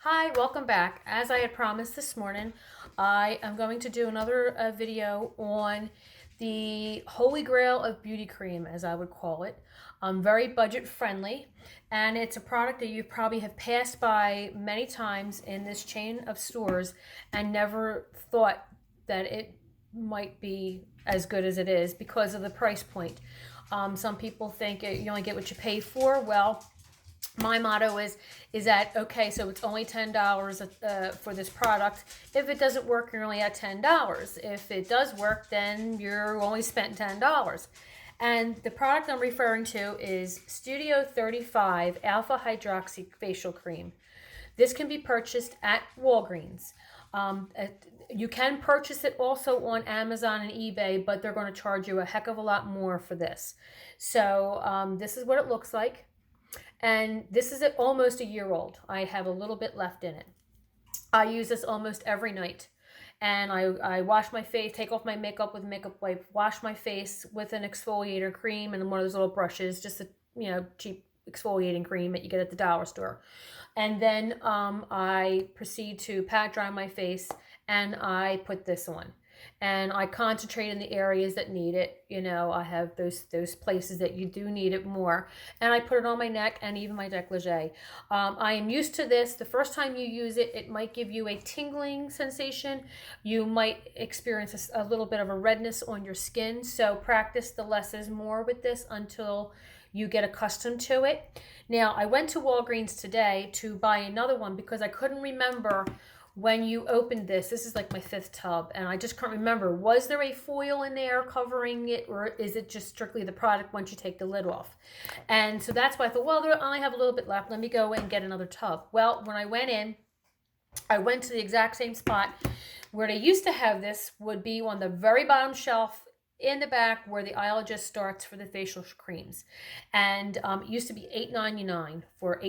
Hi, welcome back. As I had promised this morning, I am going to do another video on the holy grail of beauty cream, as I would call it. Very budget friendly, and it's a product that you probably have passed by many times in this chain of stores and never thought that it might be as good as it is because of the price point. Some people think you only get what you pay for. Well, my motto is that okay, so it's only $10 for this product. If it doesn't work, you're only at $10. If it does work, then you're only spent $10. And the product I'm referring to is Studio 35 Alpha Hydroxy Facial Cream. This can be purchased at Walgreens. You can purchase it also on Amazon and eBay, but they're going to charge you a heck of a lot more for this. So this is what it looks like. And this is almost a year old. I have a little bit left in it. I use this almost every night. And I wash my face, take off my makeup with a makeup wipe, wash my face with an exfoliator cream and one of those little brushes, just a cheap exfoliating cream that you get at the dollar store. And then I proceed to pat dry my face and I put this on. And I concentrate in the areas that need it. I have those places that you do need it more. And I put it on my neck and even my décolleté. I am used to this. The first time you use it, it might give you a tingling sensation. You might experience a little bit of a redness on your skin. So practice the less is more with this until you get accustomed to it. Now, I went to Walgreens today to buy another one because I couldn't remember when you opened this. This is like my 5th tub, and I just can't remember. Was there a foil in there covering it, or is it just strictly the product once you take the lid off? And so that's why I thought, well, I only have a little bit left. Let me go and get another tub. Well, when I went in, I went to the exact same spot where they used to have this would be on the very bottom shelf in the back where the aisle just starts for the facial creams. And it used to be $8.99 for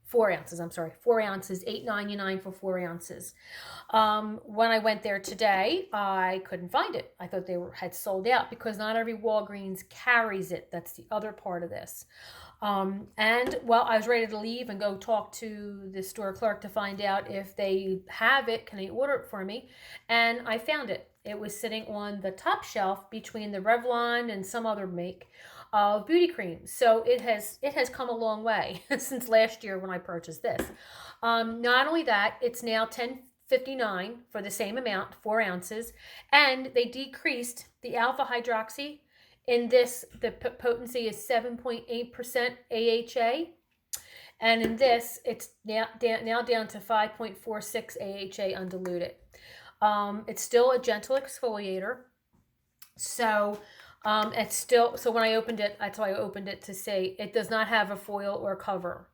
4 ounces, I'm sorry, 4 ounces, $8.99 for 4 ounces. When I went there today, I couldn't find it. I thought they had sold out because not every Walgreens carries it. That's the other part of this. And well, I was ready to leave and go talk to the store clerk to find out if they have it. Can they order it for me? And I found it. It was sitting on the top shelf between the Revlon and some other make of beauty cream. So it has come a long way since last year when I purchased this. Not only that, it's now $10.59 for the same amount, 4 ounces, and they decreased the alpha hydroxy. In this, the potency is 7.8% AHA. And in this, it's now down to 5.46 AHA undiluted. It's still a gentle exfoliator. So it's still, so when I opened it, that's why I opened it to say it does not have a foil or cover.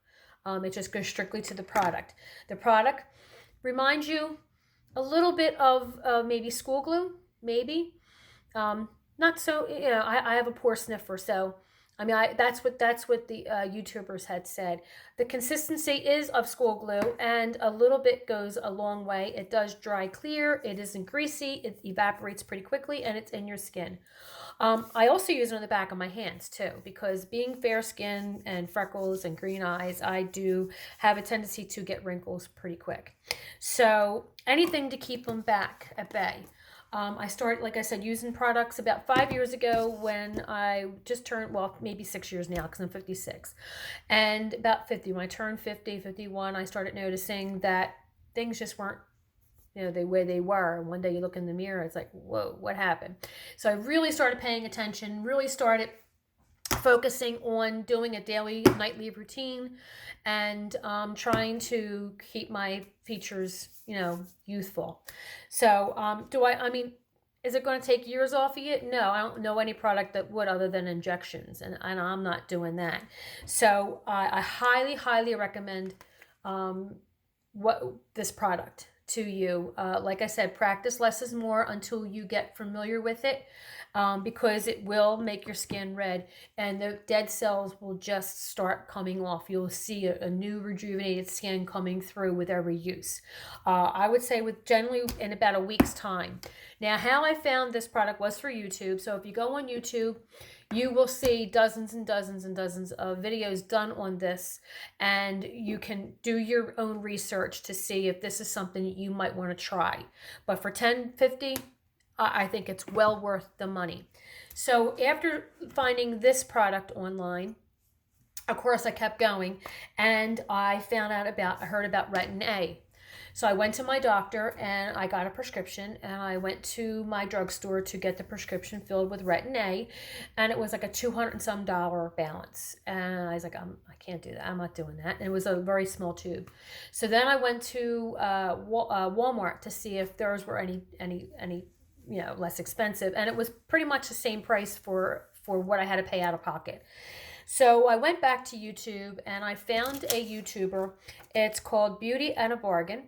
It just goes strictly to the product. The product reminds you a little bit of maybe school glue, maybe. Not so, I have a poor sniffer, so I mean, that's what the YouTubers had said. The consistency is of school glue, and a little bit goes a long way. It does dry clear. It isn't greasy. It evaporates pretty quickly, and it's in your skin. I also use it on the back of my hands too, because being fair skin and freckles and green eyes, I do have a tendency to get wrinkles pretty quick. So anything to keep them back at bay. I started, like I said, using products about 5 years ago when I just turned, well, maybe 6 years now because I'm 56. And about 50, when I turned 50, 51, I started noticing that things just weren't, the way they were. And one day you look in the mirror, it's like, whoa, what happened? So I really started paying attention, really started focusing on doing a daily, nightly routine and trying to keep my features, youthful. So I mean, is it going to take years off of it? No, I don't know any product that would other than injections, and I'm not doing that. So I highly, highly recommend this product to you. Like I said, practice less is more until you get familiar with it, because it will make your skin red and the dead cells will just start coming off. You'll see a new rejuvenated skin coming through with every use. I would say generally in about a week's time. Now, how I found this product was through YouTube. So if you go on YouTube, You will see dozens and dozens and dozens of videos done on this, and you can do your own research to see if this is something you might want to try. But for $10.50, I think it's well worth the money. So after finding this product online, of course, I kept going, and I heard about Retin A. So I went to my doctor and I got a prescription, and I went to my drugstore to get the prescription filled with Retin A, and it was like a $200 and some balance. And I was like, I can't do that. I'm not doing that. And it was a very small tube. So then I went to Walmart to see if theirs were any less expensive, and it was pretty much the same price for what I had to pay out of pocket. So I went back to YouTube and I found a YouTuber. It's called Beauty and a Bargain,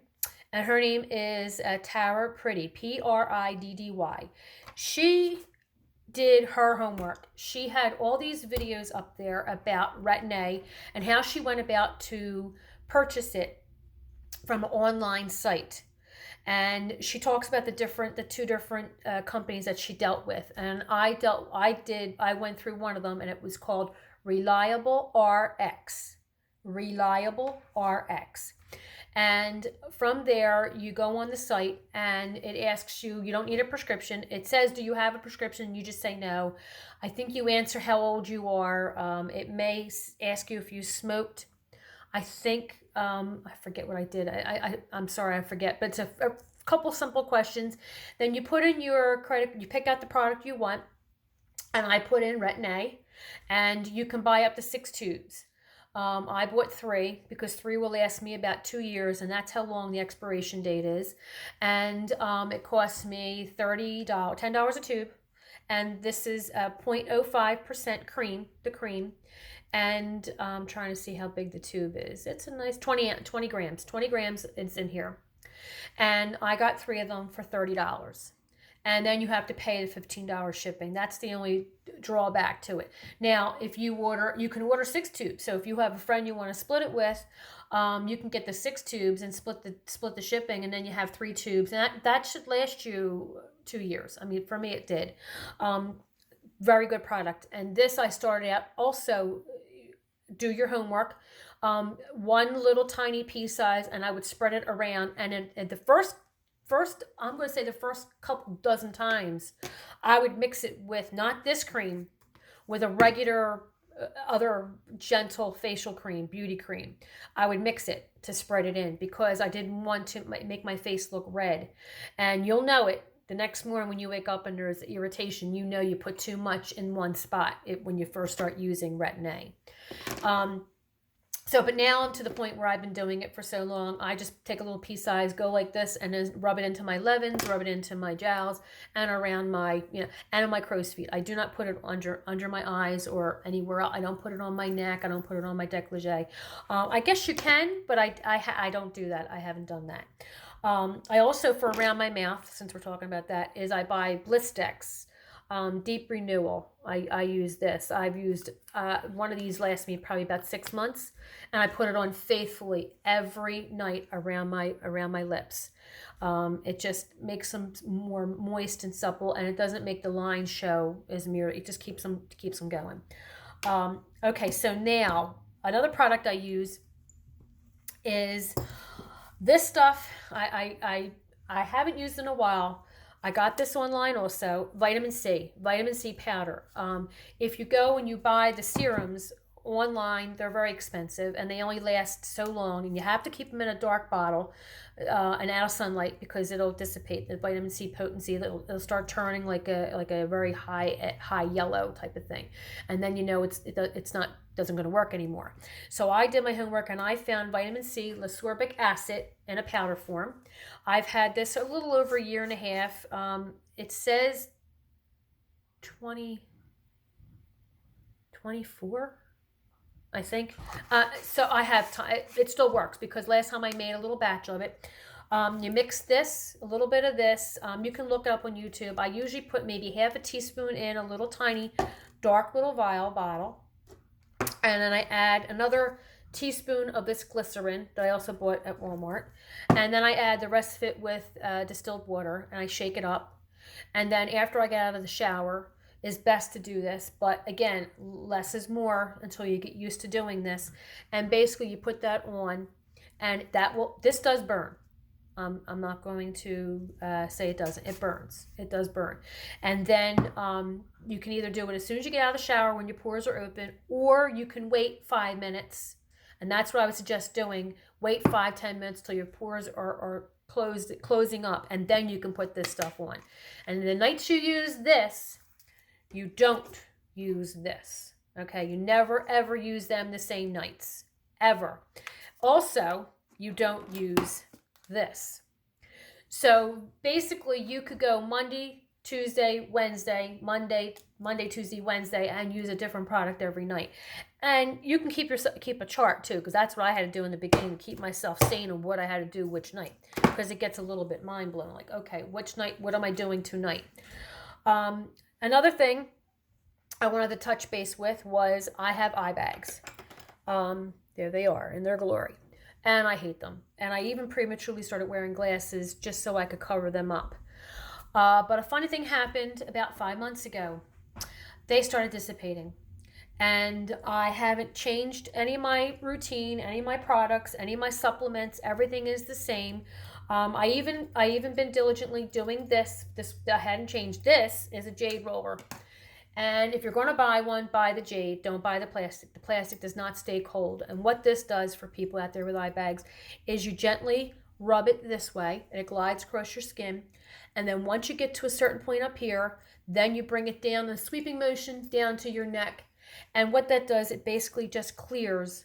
and her name is Tara Pretty, Priddy. She did her homework. She had all these videos up there about Retin A and how she went about to purchase it from an online site. And she talks about the two different companies that she dealt with. And I went through one of them, and it was called Reliable RX. Reliable RX. And from there, you go on the site and it asks you, you don't need a prescription. It says, do you have a prescription? You just say no. I think you answer how old you are. It may ask you if you smoked. I think, I forget what I did. I'm sorry, I forget. But it's a couple simple questions. Then you put in your credit, you pick out the product you want. And I put in Retin A. And you can buy up to 6 tubes. I bought 3 because 3 will last me about 2 years, and that's how long the expiration date is. And it cost me $10 a tube. And this is a 0.05% cream, the cream. And I'm trying to see how big the tube is. It's a nice 20 grams. 20 grams is in here. And I got 3 of them for $30. And then you have to pay the $15 shipping. That's the only drawback to it. Now, if you can order 6 tubes. So if you have a friend you want to split it with, you can get the 6 tubes and split the shipping, and then you have 3 tubes. And that should last you 2 years. I mean, for me, it did. Very good product. And this I started out also. Do your homework. One little tiny pea size, and I would spread it around. And in the first, I'm going to say the first couple dozen times, I would mix it with not this cream, with a regular other gentle facial cream, beauty cream. I would mix it to spread it in because I didn't want to make my face look red. And you'll know it the next morning when you wake up and there's irritation. You know you put too much in one spot when you first start using Retin A. But now I'm to the point where I've been doing it for so long. I just take a little pea size, go like this, and then rub it into my leave-ins, rub it into my jowls, and around my, and on my crow's feet. I do not put it under my eyes or anywhere else. I don't put it on my neck. I don't put it on my décolleté. I guess you can, but I don't do that. I haven't done that. I also, for around my mouth, since we're talking about that, is I buy Blistex. Deep Renewal. I use this. I've used one of these lasts me probably about 6 months, and I put it on faithfully every night around my lips. It just makes them more moist and supple, and it doesn't make the lines show as mirror. It just keeps them going. Okay, so now another product I use is this stuff. I haven't used in a while. I got this online also, vitamin C powder. If you go and you buy the serums online, they're very expensive and they only last so long, and you have to keep them in a dark bottle and out of sunlight because it'll dissipate the vitamin C potency. It'll start turning like a very high yellow type of thing, and then it's not going to work anymore. So I did my homework and I found vitamin C, l-scorbutic acid in a powder form. I've had this a little over a year and a half. It says 24, I think. So I have time. It still works because last time I made a little batch of it. You mix this, a little bit of this. You can look it up on YouTube. I usually put maybe half a teaspoon in a little tiny dark little vial bottle. And then I add another teaspoon of this glycerin that I also bought at Walmart. And then I add the rest of it with distilled water, and I shake it up. And then after I get out of the shower, is best to do this. But again, less is more until you get used to doing this. And basically you put that on, and this does burn. I'm not going to say it doesn't. It burns. It does burn. And then you can either do it as soon as you get out of the shower when your pores are open, or you can wait 5 minutes. And that's what I would suggest doing. Wait 5-10 minutes till your pores are closing up, and then you can put this stuff on. And the nights you use this, you don't use this. Okay, you never ever use them the same nights, ever. Also, you don't use this. So basically you could go Monday, Tuesday, Wednesday, Monday, Tuesday, Wednesday, and use a different product every night. And you can keep a chart too, because that's what I had to do in the beginning, to keep myself sane on what I had to do which night, because it gets a little bit mind blowing. Like, okay, which night, what am I doing tonight? Another thing I wanted to touch base with was I have eye bags. There they are in their glory. And I hate them. And I even prematurely started wearing glasses just so I could cover them up. But a funny thing happened about 5 months ago. They started dissipating. And I haven't changed any of my routine, any of my products, any of my supplements. Everything is the same. I even been diligently doing this. I hadn't changed. This is a jade roller. And if you're going to buy one, buy the jade. Don't buy the plastic. The plastic does not stay cold. And what this does for people out there with eye bags is you gently rub it this way, and it glides across your skin. And then once you get to a certain point up here, then you bring it down in a sweeping motion down to your neck. And what that does, it basically just clears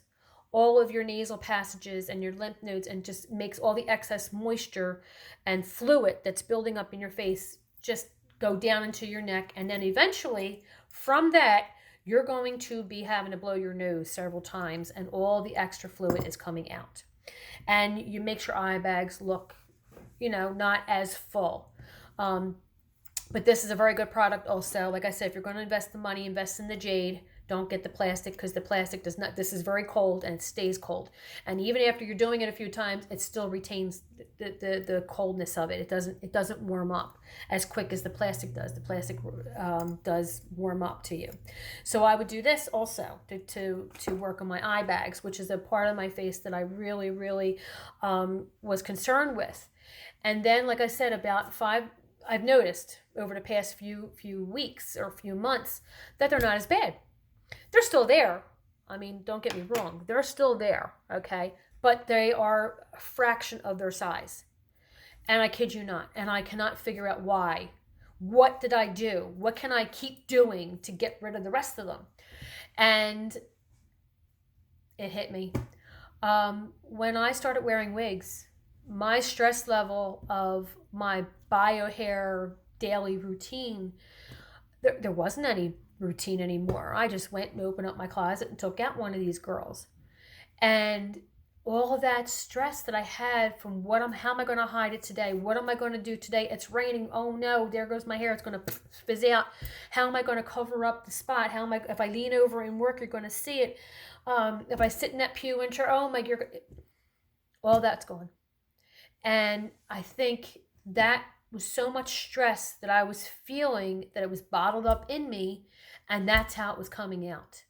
all of your nasal passages and your lymph nodes, and just makes all the excess moisture and fluid that's building up in your face just go down into your neck. And then eventually from that, you're going to be having to blow your nose several times, and all the extra fluid is coming out. And you make your eye bags look, not as full. But this is a very good product also. Like I said, if you're going to invest the money, invest in the jade. Don't get the plastic, because the plastic does not, this is very cold and it stays cold. And even after you're doing it a few times, it still retains the coldness of it. It doesn't warm up as quick as the plastic does. The plastic does warm up to you. So I would do this also to work on my eye bags, which is a part of my face that I really, really was concerned with. And then, like I said, I've noticed over the past few weeks or few months that they're not as bad. They're still there. I mean, don't get me wrong. They're still there, okay? But they are a fraction of their size. And I kid you not. And I cannot figure out why. What did I do? What can I keep doing to get rid of the rest of them? And it hit me. When I started wearing wigs, my stress level of my biohair daily routine, there wasn't any routine anymore. I just went and opened up my closet and took out one of these girls. And all of that stress that I had from how am I going to hide it today? What am I going to do today? It's raining. Oh no, there goes my hair. It's going to fizz out. How am I going to cover up the spot? If I lean over and work, you're going to see it. If I sit in that pew and chair, all that's gone. And I think that was so much stress that I was feeling, that it was bottled up in me, and that's how it was coming out.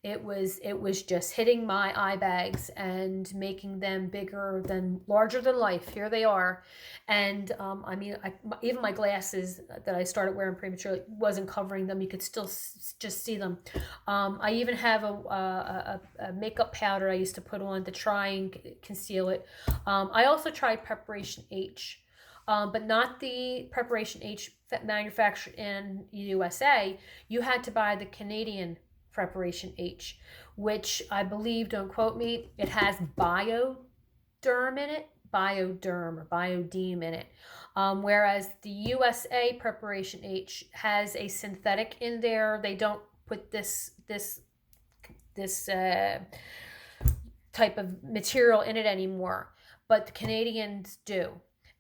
It was just hitting my eye bags and making them larger than life. Here they are. And even my glasses that I started wearing prematurely wasn't covering them. You could still just see them. I even have a makeup powder I used to put on to try and conceal it. I also tried Preparation H. But not the Preparation H manufactured in the USA. You had to buy the Canadian Preparation H, which I believe, don't quote me, it has bioderm in it, bioderm or bioderm in it. Whereas the USA Preparation H has a synthetic in there. They don't put this type of material in it anymore, but the Canadians do.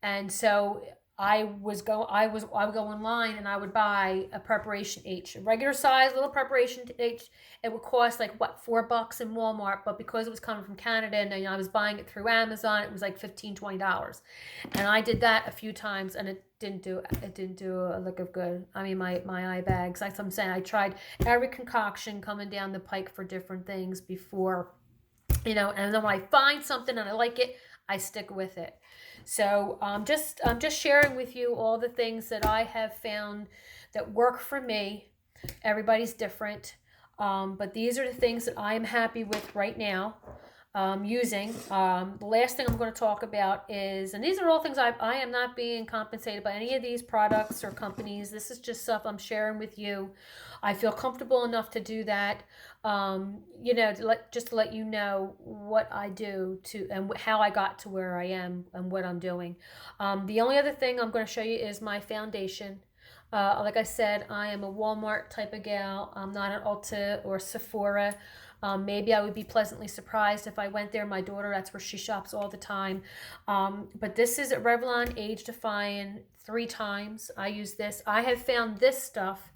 And so I would go online and I would buy a preparation H, a regular size little preparation H. It would cost like what, $4 in Walmart, but because it was coming from Canada and I was buying it through Amazon, it was like $15-20. And I did that a few times and it didn't do a lick of good. I mean, my eye bags, like I'm saying, I tried every concoction coming down the pike for different things before, and then when I find something and I like it, I stick with it. So I'm just sharing with you all the things that I have found that work for me. Everybody's different, but these are the things that I am happy with right now. Using. The last thing I'm going to talk about is, and these are all things I am not being compensated by any of these products or companies. This is just stuff I'm sharing with you. I feel comfortable enough to do that, to let you know what I do and how I got to where I am and what I'm doing. The only other thing I'm going to show you is my foundation. Like I said, I am a Walmart type of gal. I'm not an Ulta or Sephora. Maybe I would be pleasantly surprised if I went there. My daughter, that's where she shops all the time. But this is a Revlon Age Defying 3 times. I use this. I have found this stuff,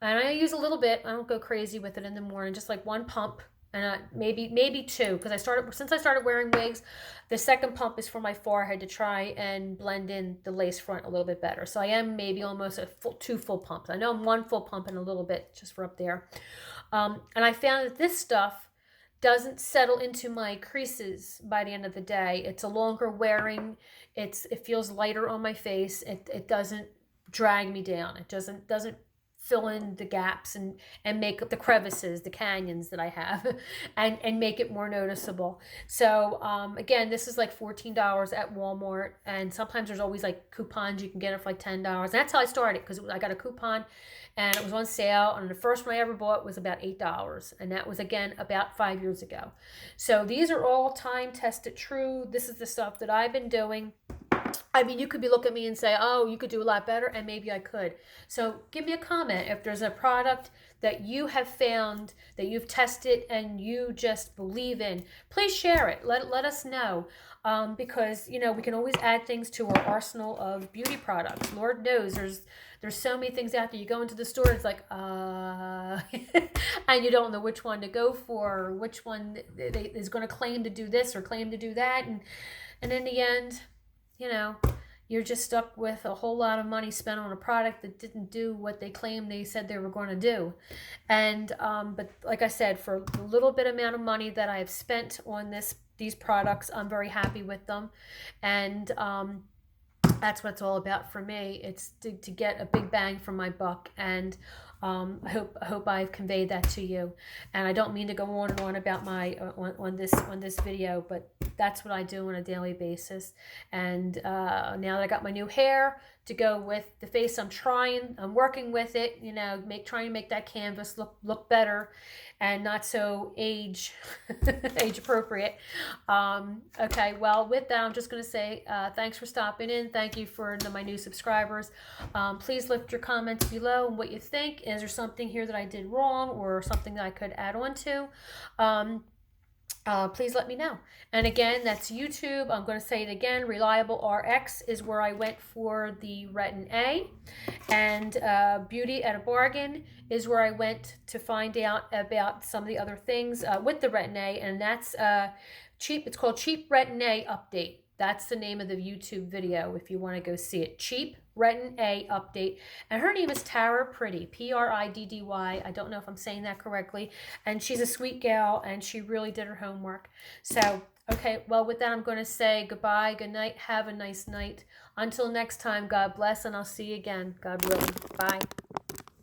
and I use a little bit. I don't go crazy with it in the morning, just like 1 pump. And maybe 2, because since I started wearing wigs, the second pump is for my forehead to try and blend in the lace front a little bit better. So I am maybe almost 2 full pumps. I know I'm 1 full pump and a little bit just for up there. And I found that this stuff doesn't settle into my creases by the end of the day. It's a longer wearing. It feels lighter on my face. It doesn't drag me down. It doesn't fill in the gaps and make up the crevices, the canyons that I have, and make it more noticeable. So again, this is like $14 at Walmart, and sometimes there's always like coupons. You can get it for like $10. And that's how I started, because I got a coupon and it was on sale, and the first one I ever bought was about $8, and that was again about 5 years ago. So these are all time tested true. This is the stuff that I've been doing. I mean, you could be looking at me and say, oh, you could do a lot better, and maybe I could. So give me a comment if there's a product that you have found, that you've tested, and you just believe in. Please share it. Let us know, because, we can always add things to our arsenal of beauty products. Lord knows there's so many things out there. You go into the store, it's like, and you don't know which one to go for, or which one is going to claim to do this or claim to do that. And in the end, you're just stuck with a whole lot of money spent on a product that didn't do what they claimed they said they were going to do. And but like I said, for the little bit amount of money that I have spent on these products, I'm very happy with them. And that's what it's all about for me. It's to get a big bang for my buck. And I hope I've conveyed that to you. And I don't mean to go on and on about my on this video, but that's what I do on a daily basis. And now that I got my new hair to go with the face, I'm working with it, trying to make that canvas look better and not so age appropriate. Okay, well, with that, I'm just going to say thanks for stopping in. Thank you for my new subscribers. Please leave your comments below and what you think. Is there something here that I did wrong or something that I could add on to? Please let me know. And again, that's YouTube. I'm going to say it again. Reliable RX is where I went for the Retin A. And Beauty at a Bargain is where I went to find out about some of the other things with the Retin A. And that's cheap. It's called Cheap Retin A Update. That's the name of the YouTube video if you want to go see it. Cheap Retin A Update. And her name is Tara Pretty, Priddy. I don't know if I'm saying that correctly. And she's a sweet gal, and she really did her homework. So, okay, well, with that, I'm going to say goodbye, good night, have a nice night. Until next time, God bless, and I'll see you again, God willing. Bye.